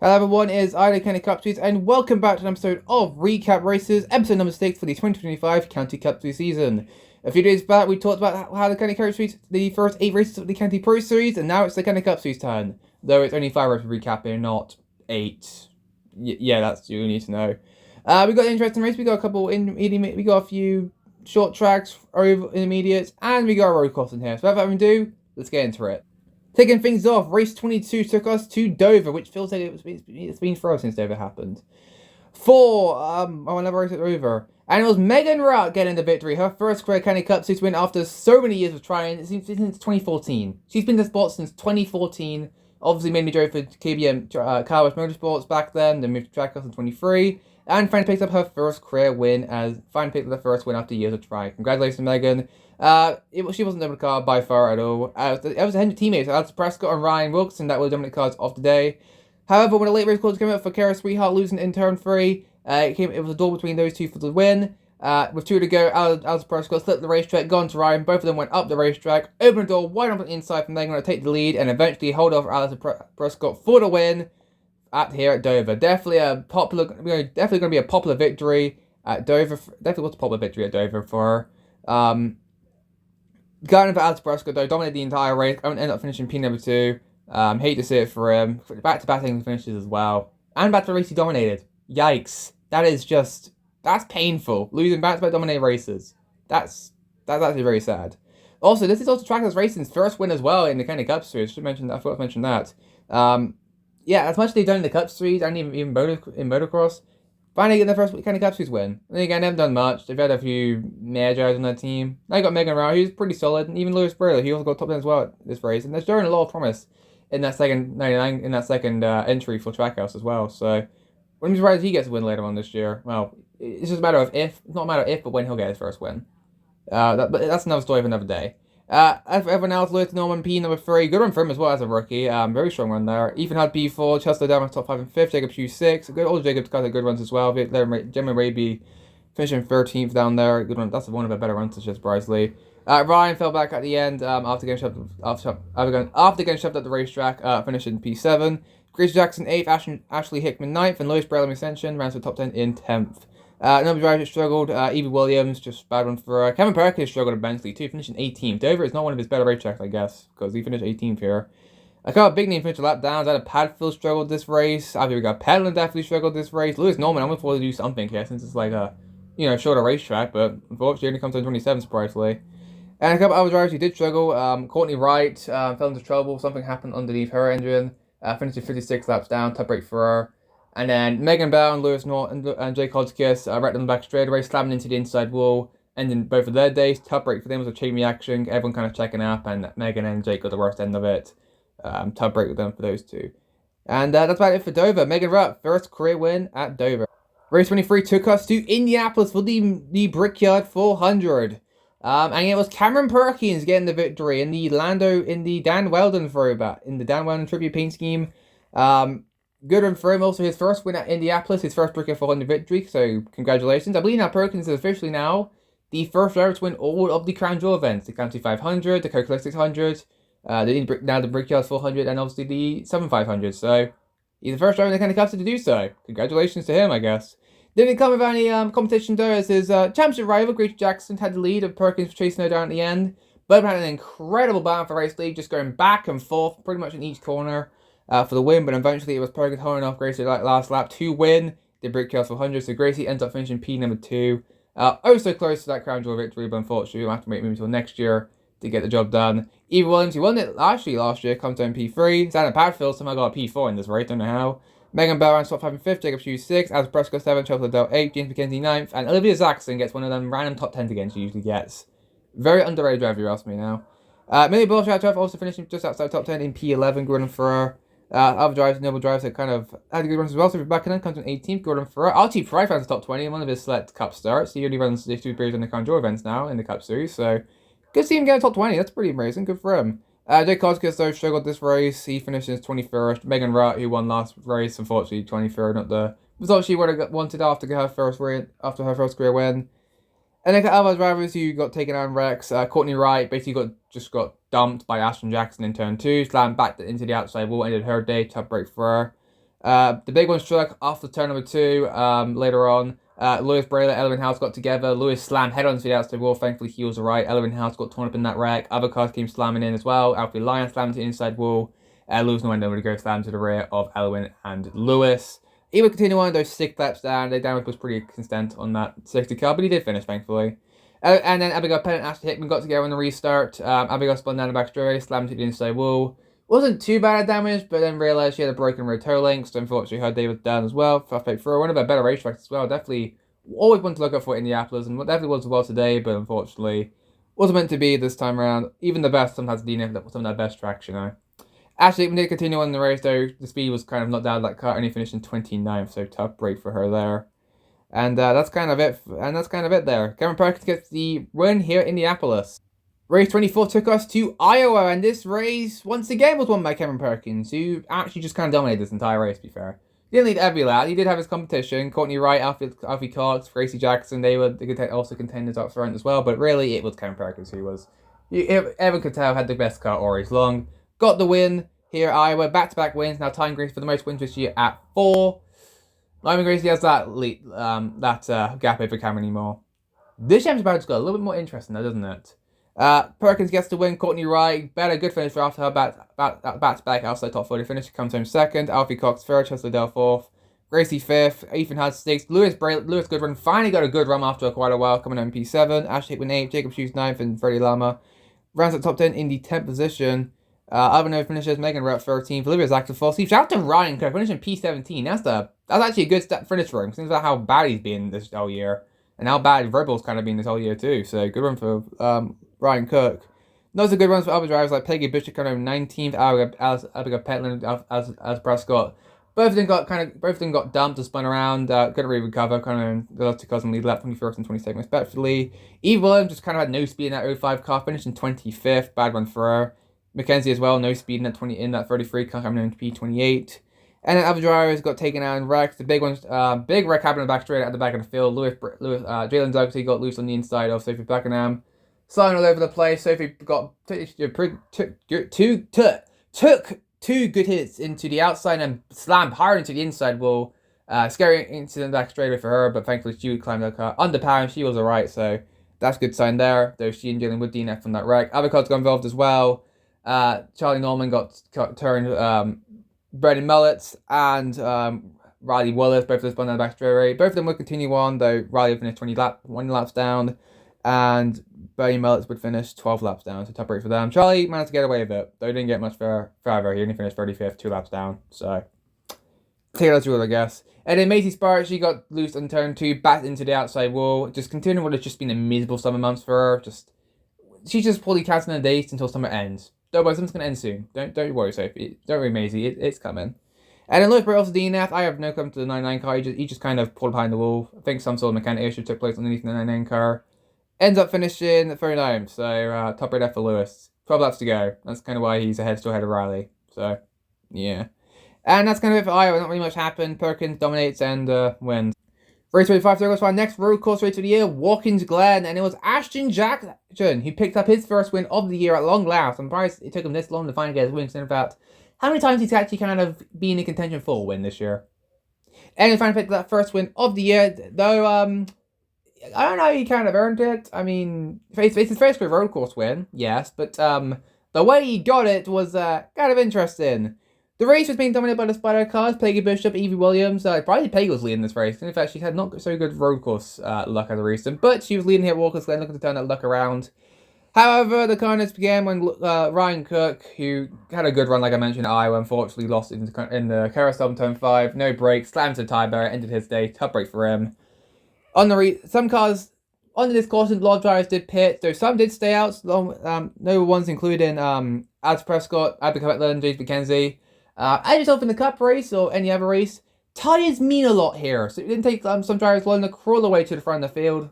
Hello everyone, it is Ida County Cup Series, and welcome back to an episode of Recap Races, episode number 6 for the 2025 County Cup Series season. A few days back, we talked about how the County Cup Series, the first 8 races of the County Pro Series, and now it's the County Cup Series turn. Though it's only 5 races recapping, not 8. Yeah, that's you need to know. We got an interesting race, we got a couple intermediate, we got a few short tracks over intermediates, and we got a road course in here. So without further ado, let's get into it. Taking things off, race 22 took us to Dover, which feels like it's been forever since Dover happened. Another race at Dover. And it was Megan Rutt getting the victory, her first career County Cup Series win after so many years of trying, since 2014. She's been in the spot since 2014, obviously mainly drove for KBM Car Wash Motorsports back then moved to Trackhouse in 23, and finally picked up her first career win, after years of trying. Congratulations, Megan. She wasn't Dominic Carr by far at all. It was a teammates, Alex Prescott and Ryan Wilson, that were Dominic Carr's of the day. However, when a late race call came out for Kara Sweetheart losing in turn 3, it was a duel between those two for the win. With 2 to go, Alex Prescott slipped the racetrack, gone to Ryan. Both of them went up the racetrack, opened the door wide on the inside from Megan to take the lead, and eventually hold off Alex Prescott for the win here at Dover. Definitely going to be a popular victory at Dover. Definitely was a popular victory at Dover for her. Going for Alex Prescott, though, dominated the entire race. Ended up finishing P2. Hate to see it for him. Back-to-back finishes as well. And back to race he dominated. Yikes. That's painful. Losing back-to-back dominated races. That's actually very sad. Also, this is also Trackhouse Racing's first win as well in the County Cup Series. I forgot to mention that. Yeah, as much as they've done in the Cup Series and even in motocross, finally getting their first County Cup Series win. And again, they haven't done much. They've had a few majors on their team. They got Megan Rao, who's pretty solid, and even Lewis Burley, he also got top 10 as well at this race. And they're showing a lot of promise in that second entry for Trackhouse as well. So wouldn't be surprised if he gets a win later on this year. Well, it's just a matter of if, not a matter of if, but when he'll get his first win. But that's another story for another day. As for everyone else, Lewis Norman P number 3, good run for him as well as a rookie. Very strong run there. Ethan had P4, Chester Downs top 5 and 5th, Jacob Hughes 6. All Jacob's got good runs as well. Gemma Raby finishing 13th down there. Good run. That's one of the better runs, just Brisley. Ryan fell back at the end after getting shoved at the racetrack, finishing P7. Grace Jackson 8th, Ashley Hickman 9th, and Lois Brellam Ascension ran to the top 10 in 10th. Another driver struggled. Evie Williams, just bad one for her. Kevin Perkins struggled immensely too, finishing 18th. Dover is not one of his better racetracks, I guess, because he finished 18th here. A couple of big name finished a lap downs. Adam Padfield struggled this race. We got Pedlin definitely struggled this race. Lewis Norman, I'm looking forward to do something here since it's like a shorter racetrack, but unfortunately only comes to 27th surprisingly. And a couple other drivers who did struggle. Courtney Wright fell into trouble. Something happened underneath her engine. Finishing 56 laps down. Tough break for her. And then Megan Bell and Lewis Norton and Jake Hodgkiss wrecked on the back straightaway, slamming into the inside wall, ending both of their days. Tough break for them was a chain reaction. Everyone kind of checking up, and Megan and Jake got the worst end of it. Tough break with them for those two. And that's about it for Dover. Megan Rutt, first career win at Dover. Race 23 took us to Indianapolis for the Brickyard 400. And it was Cameron Perkins getting the victory in the Dan Weldon throwback, in the Dan Weldon tribute paint scheme. Good run for him. Also, his first win at Indianapolis, his first Brickyard 400 victory. So, congratulations. I believe now Perkins is officially now the first driver to win all of the Crown Jewel events: the County 500, the Coca-Cola 600, the Brickyard 400, and obviously the 7500. So, he's the first driver in the County Cup to do so. Congratulations to him, I guess. Didn't come with any competition though, as his championship rival, Grace Jackson, had the lead of Perkins chasing her down at the end. But had an incredible battle for race lead, just going back and forth pretty much in each corner. For the win, but eventually it was Perkins holding off Gracie last lap to win the Brickyard 400. So Gracie ends up finishing P number 2. So close to that Crown Jewel victory, but unfortunately we'll have to wait until next year to get the job done. Evie Williams, who won it last year, comes down P3. Santa Padfield somehow got a P4 in this race, don't know how. Megan Bell ran top 5 and 5th, Jacob Hughes 6, Alex Prescott 7, Chelsea Liddell 8, James McKenzie 9th, and Olivia Zaxton gets one of them random top 10s again she usually gets. Very underrated driver, if you ask me now. Millie Bolshat also finishing just outside top 10 in P11, good run for her. Other drivers, noble drivers that kind of had good runs as well. So Rebecca comes in 18th, Gordon Ferrer. RT Price runs top 20 in one of his select Cup starts. He only runs the 2 periods in the Crown Jewel events now in the Cup Series. So good to see him get top 20. That's pretty amazing. Good for him. Jake Koskis, though, struggled this race. He finishes 21st. Megan Rutt, who won last race, unfortunately 23rd, not the result she would have wanted after her first career win. And then other drivers who got taken out in wrecks. Courtney Wright basically got dumped by Ashton Jackson in turn 2, slammed back into the outside wall, ended her day, tough break for her. The big one struck after turn number 2 later on. Lewis Braylor, Elwin House got together. Lewis slammed head onto the outside wall. Thankfully, he was alright. Elwin House got torn up in that wreck. Other cars came slamming in as well. Alfie Lyon slammed to the inside wall. Lewis no one to go slam to the rear of Elwin and Lewis. He would continue on those 6 laps down. The damage was pretty consistent on that safety car, but he did finish, thankfully. And then Abigail Pennant and Ashley Hickman got together on the restart. Abigail spun down the back straightaway, slammed to the inside wall. Wasn't too bad at damage, but then realised she had a broken rear toe link, so unfortunately her day was done as well. Fast pick through one of her better racetracks as well. Definitely always wanted to look up for Indianapolis, and definitely was well today, but unfortunately wasn't meant to be this time around. Even the best sometimes DNF some of their best tracks, you know. Ashley Hickman did continue on the race though. The speed was kind of not down. That car only finished in 29th, so tough break for her there. And that's kind of it. There. Cameron Perkins gets the win here in Indianapolis. Race 24 took us to Iowa, and this race once again was won by Cameron Perkins, who actually just kind of dominated this entire race. To be fair, he didn't lead every lap. He did have his competition. Courtney Wright, Alfie Cox, Gracie Jackson. They could also contenders up front as well. But really, it was Cameron Perkins who was, everyone could tell, had the best car all race long. Got the win here at Iowa. Back-to-back wins. Now tying Gracie for the most wins this year at 4. Lyman Gracie has that lead, gap over Cameron anymore. This championship battle's got a little bit more interesting though, doesn't it? Perkins gets the win. Courtney Wright, better good finish after her back-to-back outside top 40 finish. Comes home second. Alfie Cox third. Chesley Dell fourth. Gracie fifth. Ethan Hudson sixth. Lewis Goodrun finally got a good run after quite a while, coming home P7. Ashley Hickman 8th. Jacob Hughes 9th. And Freddie Lama rounds at top 10 in the 10th position. Other no finishes. Megan Rupp 13th. Olivia Zack 4th. Shout out to Ryan Cook finishing P17. That's actually a good finish for him. Since about how bad he's been this whole year, and how bad Red Bull's kind of been this whole year too. So good run for Ryan Cook. Those are good runs for other drivers like Peggy Bishop coming home 19th, Abigail Petland as Prescott. Both of them got dumped and spun around. Couldn't really recover. Kind of the last 2 cars in the lead lap, 21st and 22nd respectively. Eve Williams just kind of had no speed in that 05 car, finished in 25th. Bad run for her. Mackenzie as well, no speed in that 33 car, coming in P28. And then other drivers got taken out in wrecks. The big ones, big wreck happened straight at the back of the field. Jalen Dougherty got loose on the inside of Sophie Buckingham. Sliding all over the place. Sophie took 2 good hits into the outside and slammed hard into the inside wall. Scary incident back straightaway for her, but thankfully she would climb the car under power and she was alright, so that's a good sign there. Though she and Jalen would DNF from that wreck. Other cars got involved as well. Charlie Norman got turned. Brendan Mullets and Riley Wallace, both of them spun down the back straightaway. Both of them would continue on, though Riley would finish 20 laps down, and Bernie Mullets would finish 12 laps down, so top rate for them. Charlie managed to get away with it, though he didn't get much further. He only finished 35th, 2 laps down, so take it as rule, I guess. And then Macy Sparks, she got loose on turn 2, back into the outside wall, just continuing what has just been a miserable summer months for her. She's just poorly counting the days until summer ends. Don't worry, something's going to end soon. Don't worry, Sophie. Don't worry, Maisie. It's coming. And then Lewis Bray also DNF. I have no clue to the 99 car. He just kind of pulled behind the wall. I think some sort of mechanic issue took place underneath the 99 car. Ends up finishing at 39. So top rate for Lewis. 12 laps to go. That's kind of why he's still ahead of Riley. So, yeah. And that's kind of it for Iowa. Not really much happened. Perkins dominates and wins. Race 25 goes for our next road course race of the year, Watkins Glen, and it was Ashton Jackson who picked up his first win of the year at long last. I'm surprised it took him this long to finally get his win, considering about how many times he's actually kind of been in contention for a win this year. And he finally picked up that first win of the year, though, I don't know, he kind of earned it. I mean, it's his first road course win, yes, but the way he got it was kind of interesting. The race was being dominated by the Spider cars, Peggy Bishop, Evie Williams. Probably Peggy was leading this race. In fact, she had not so good road course luck as a recent, but she was leading here at Walker's Glen, looking to turn that luck around. However, the carnage began when Ryan Cook, who had a good run, like I mentioned, at Iowa, unfortunately lost in the carousel in turn 5. No break, slammed to the tie barrier, ended his day. Tough break for him. Some cars under this course, a lot of drivers did pit, though some did stay out. No ones including Alex Prescott, Abigail Petland, James McKenzie. As yourself in the Cup race or any other race, tyres mean a lot here. So it didn't take some drivers long to crawl away to the front of the field.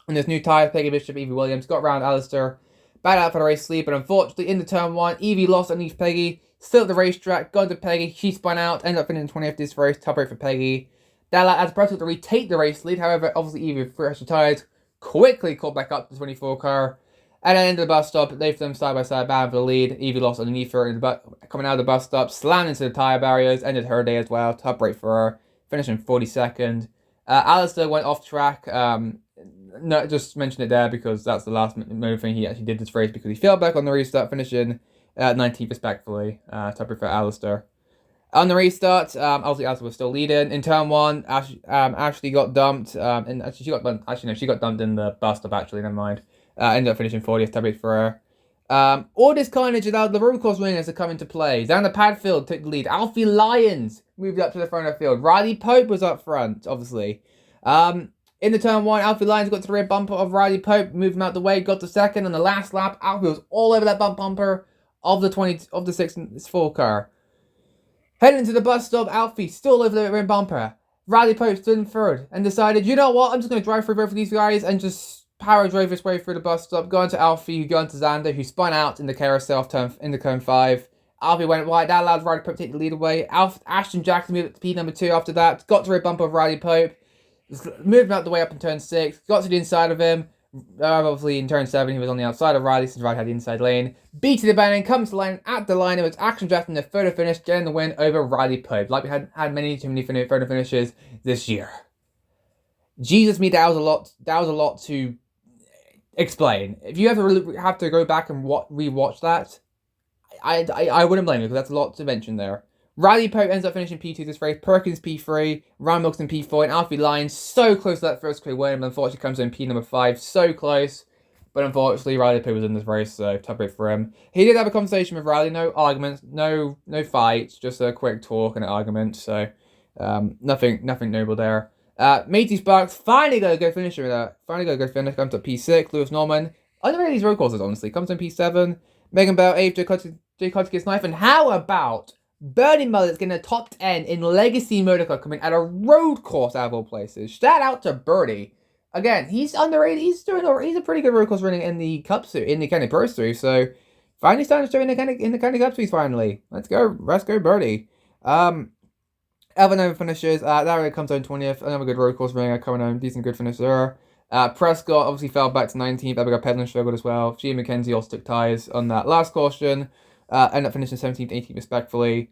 And there's new tyres, Peggy Bishop, Evie Williams, got around Alistair, bad out for the race sleep, but unfortunately in the turn 1, Evie lost underneath Peggy, still at the racetrack, got to Peggy, she spun out, ended up finishing 20th this race, top rate for Peggy. That allowed Alex Prescott to retake the race lead, however, obviously Evie with fresh tyres quickly caught back up to the 24 car. And then into the bus stop, they them side by side, battling for the lead. Evie lost underneath her, coming out of the bus stop, slammed into the tyre barriers, ended her day as well. Top break for her, finishing 42nd. Alistair went off track. No, just mention it there because that's the last moment thing he actually did this race because he fell back on the restart, finishing 19th respectfully. Top break for Alistair. On the restart, obviously Alistair was still leading. In turn one, Ashley got dumped. And actually she got dumped. Actually no, she got dumped in the bus stop. Actually, never mind. Ended up finishing 40th, top for her. All this carnage allowed the road course winners to come into play. Xander Padfield took the lead. Alfie Lyons moved up to the front of the field. Riley Pope was up front, obviously. In the turn one, Alfie Lyons got to the rear bumper of Riley Pope, moved him out the way, got to second. On the last lap, Alfie was all over that bumper of the 6th car. Heading to the bus stop, Alfie still over the rear bumper. Riley Pope stood in third and decided, you know what, I'm just going to drive through both of these guys and just power drove his way through the bus stop, going to Alfie, going to Xander, who spun out in the carousel in the cone 5. Alfie went wide, that allowed Riley Pope to take the lead away. Ashton Jackson moved up to P number 2 after that, got to the rear bumper of Riley Pope, moved him out the way up in turn 6, got to the inside of him. Obviously, in turn 7, he was on the outside of Riley, since Riley had the inside lane. Beat to the band, comes to the line at the line. It was Action Jackson, the photo finish, getting the win over Riley Pope. Like we had too many photo finishes this year. Jesus me, that was a lot to explain. If you ever really have to go back and rewatch that, I wouldn't blame you because that's a lot to mention there. Riley Pope ends up finishing P2 this race, Perkins P3, Ryan Wilson P4, and Alfie Lyons so close to that first career win, but unfortunately comes in P number 5, so close. But unfortunately, Riley Pope was in this race, so top break for him. He did have a conversation with Riley, no arguments, no fights, just a quick talk and an argument, so nothing noble there. Matey Sparks finally got a good finish with that. Comes to P6. Lewis Norman, underrated these road courses, honestly, comes in P7. Megan Bell, 8th, Jay Cotty gets 9th, and how about Bernie Mullet's getting a top 10 in Legacy Motorcar coming at a road course out of all places. Shout out to Birdie. Again, he's underrated. He's a pretty good road course running in the Cup Series, in the County Pro Series. So finally starting to show in the County Cup Series. Finally, let's go Birdie. Elvin finishes. That really comes on 20th. Another good road course running. Coming home, decent good finish there. Prescott obviously fell back to 19th. Abigail Pedlin struggled as well. She and McKenzie also took ties on that last caution. Ended up finishing 17th, 18th respectfully.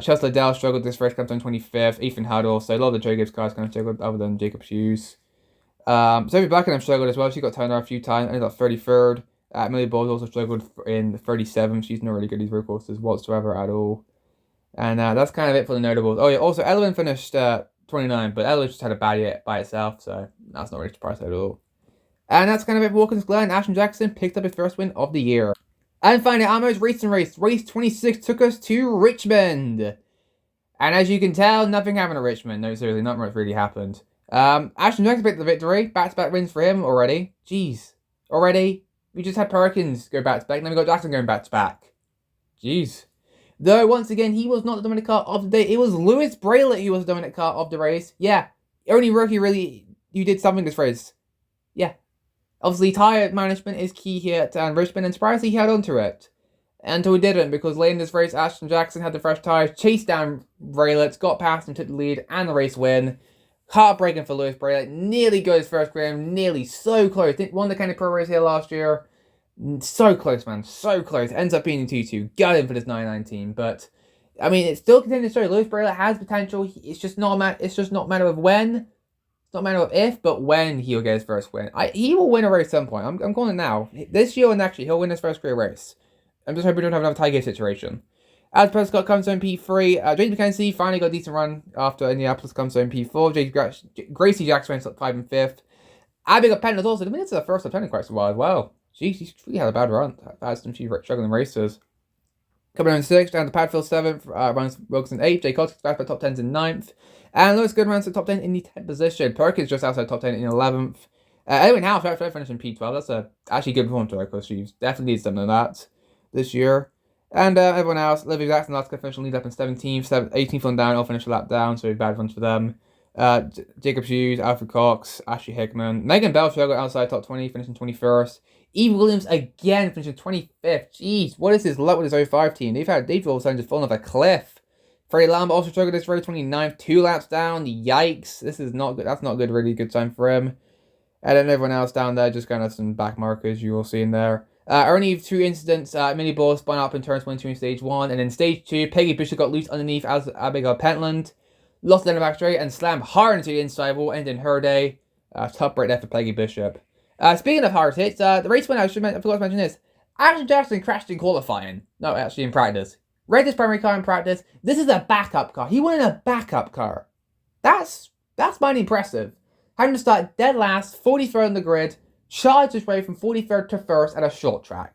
Chas Liddell struggled this race, comes on 25th. Ethan Huddle, so a lot of the Joe Gibbs cars kind of struggled other than Jacob Hughes. Sophie Blackenham struggled as well. She got turned around a few times, ended up 33rd. Millie Bowles also struggled in 37th. She's not really good at these road courses whatsoever at all. And that's kind of it for the notables. Oh yeah, also Elwin finished 29, but Elwin just had a bad year by itself, so that's not really surprising at all. And that's kind of it for Watkins Glen. Ashton Jackson picked up his first win of the year. And finally, our most recent race, race 26, took us to Richmond. And as you can tell, nothing happened at Richmond. No, seriously, not much really happened. Ashton Jackson picked the victory. Back-to-back wins for him already. Jeez. Already? We just had Perkins go back-to-back, and then we got Jackson going back-to-back. Jeez. Though, once again, he was not the dominant car of the day. It was Lewis Braylett who was the dominant car of the race. Yeah. Only rookie really who did something this race. Yeah. Obviously, tyre management is key here at Richmond, and surprisingly, he held on to it. Until he didn't, because late in this race, Ashton Jackson had the fresh tyres, chased down Braylett, got past him, took the lead, and the race win. Heartbreaking for Lewis Braylett. Nearly got his first grand, nearly so close. Won the County Pro race here last year. So close, man. So close. Ends up being in 2-2. Got him for this 919. But, I mean, it's still continuing to show. Lewis Braylett has potential. It's just not a matter of when. It's not a matter of if, but when he'll get his first win. He will win a race at some point. I'm calling it now. This year and next year, he'll win his first career race. I'm just hoping we don't have another Tiger situation. As Prescott comes in P3, James McKenzie finally got a decent run after Indianapolis comes in P4. Gracie Jackson went up 5 and 5th. Abigail Penn was also, I mean, it's the first lieutenant quite a while as well. She's really had a bad run. Had some few struggling races. Coming in 6th, down to Padfield 7th, runs Wilson 8th, Jay Cox back by top 10s in 9th. And Lewis Good runs to top 10 in the 10th position. Perkins just outside top 10 in 11th. Edwin House finished in P12. That's a actually good performance for her because she definitely needs something like that this year. And everyone else, Olivia Jackson, last finish lead up in 17th, 18th on down, all finish a lap down, so bad runs for them. Jacob Hughes, Alfred Cox, Ashley Hickman. Megan Bell struggled outside top 20, finishing 21st. Eve Williams again finishing 25th. Jeez, what is his luck with his 05 team? They've all of a sudden just fallen off a cliff. Freddie Lambert also struggled this race, 29th, 2 laps down. Yikes. This is not good. That's not good, really good time for him. And then everyone else down there, just kind of some back markers you will see in there. Only 2 incidents, mini balls spun up in turns 1 2 in stage 1, and in stage 2, Peggy Bishop got loose underneath as Abigail Pentland, lost the back straight, and slammed hard into the inside wall, ending her day. Tough break there for Peggy Bishop. Speaking of hard hits, the race winner, I forgot to mention this. Ashley Jackson crashed in qualifying. No, actually in practice. Red his primary car in practice. This is a backup car. He won in a backup car. That's mighty impressive. Having to start dead last, 43rd on the grid, charged his way from 43rd to 1st at a short track.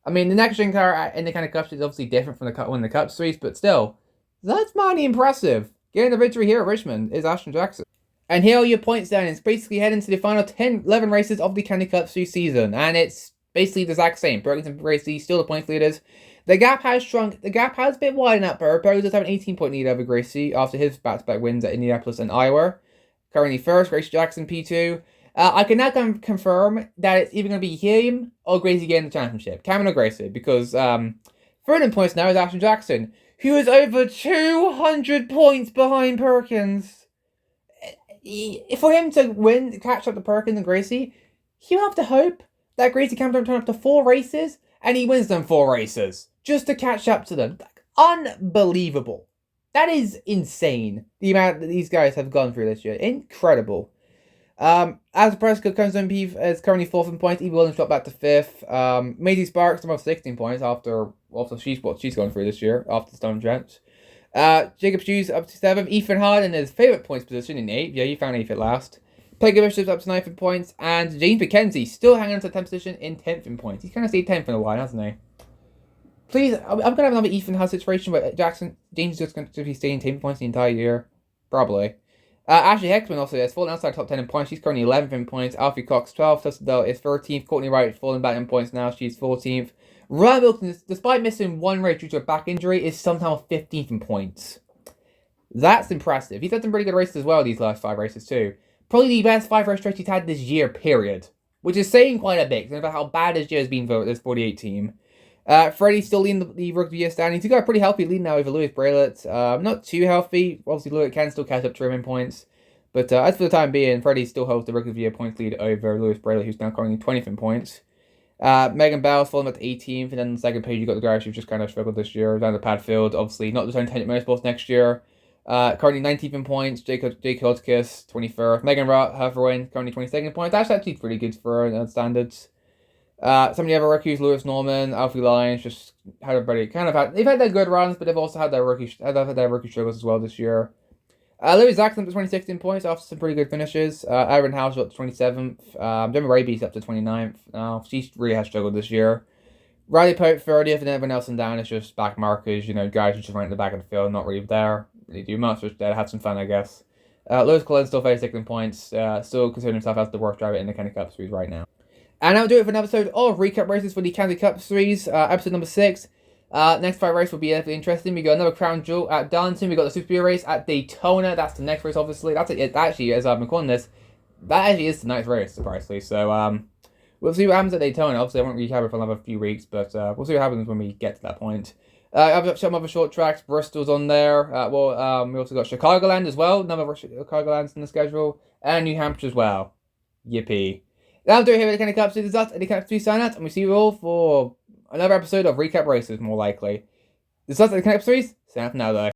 I mean, the next gen car in the kind of Cup Series is obviously different from the one in the Cup Series, but still, that's mighty impressive. Getting the victory here at Richmond is Ashton Jackson. And here are your point standings. Basically heading to the final 11 races of the Candy Cup Series season, and it's basically the exact same. Burgess and Gracie still the points leaders. The gap has shrunk. The gap has been widened out, but Burgess does have an 18-point lead over Gracie after his back-to-back wins at Indianapolis and Iowa. Currently first, Gracie Jackson P2. I can now confirm that it's either going to be him or Gracie getting the championship. Cameron or Gracie, because third in points now is Ashton Jackson, who is over 200 points behind Perkins. For him to win, catch up to Perkins and Gracie, you have to hope that Gracie can turn up to 4 races, and he wins them 4 races, just to catch up to them. Unbelievable. That is insane, the amount that these guys have gone through this year. Incredible. As the press comes in, P is currently 4th in points. Evie Williams dropped back to 5th. Maisie Sparks almost 16 points after what she's gone through this year, after the Stone Jets. Jacob Hughes up to 7th. Ethan Hard in his favourite points position in 8th. Yeah, you found 8th at last. Peggy Bishop's up to 9th in points. And James McKenzie still hanging on to the 10th position in 10th in points. He's kind of stayed 10th in a while, hasn't he? Please, I'm going to have another Ethan Hard situation, but James is just going to be staying 10th points the entire year. Probably. Ashley Heckman also has fallen outside top 10 in points. She's currently 11th in points. Alfie Cox 12th. Tussadell is 13th. Courtney Wright falling back in points now. She's 14th. Ryan Wilkins, despite missing 1 race due to a back injury, is somehow 15th in points. That's impressive. He's had some pretty good races as well these last 5 races too. Probably the best 5 race stretch he's had this year, period. Which is saying quite a bit, about how bad his year has been for this 48 team. Freddie's still leading the Rookie of the Year standings. He's got a pretty healthy lead now over Lewis Braylett. Not too healthy. Obviously, Lewis can still catch up to him in points. But as for the time being, Freddie still holds the Rookie of the Year points lead over Lewis Braylett, who's now currently 20th in points. Megan Bell's falling up to 18th, and then on the second page, you've got the guys who've just kind of struggled this year. Down to Padfield, obviously, not the own Tangent Motorsports next year. Currently 19th in points. Jake Hodgkiss, 21st. Megan Herverwin, currently 22nd in points. That's actually pretty good for standards. Some of the other rookies, Lewis Norman, Alfie Lyons, just had everybody kind of had. They've had their good runs, but they've also had their rookie struggles as well this year. Louis Zaxton up to 26th in points after some pretty good finishes. Aaron House up to 27th. Gemma Raby's up to 29th. She really has struggled this year. Riley Pope 30th, and everyone else in down is just back markers. You know, guys who just run at the back of the field, not really there. They do much, just there to have some fun, I guess. Lewis Cullen still 36th in points. Still considering himself as the worst driver in the Candy Cup Series right now. And that'll do it for an episode of recap races for the Candy Cup Series, episode number 6. Next 5 race will be definitely interesting. We got another crown jewel at Darlington. We got the Super Speedway race at Daytona. That's the next race, obviously. That's it. Actually, as I've been calling this, that actually is tonight's race, surprisingly. So, we'll see what happens at Daytona. Obviously, I won't recap it for another few weeks, but we'll see what happens when we get to that point. I've got some other short tracks. Bristol's on there. We also got Chicagoland as well. Another Chicagoland's in the schedule. And New Hampshire as well. Yippee. That'll do it here at the Candy Cup Series. That's the Candy Cup Series sign out, and we see you all for another episode of recap races, more likely. This is the Candy Cup Series. Sign out for now, though.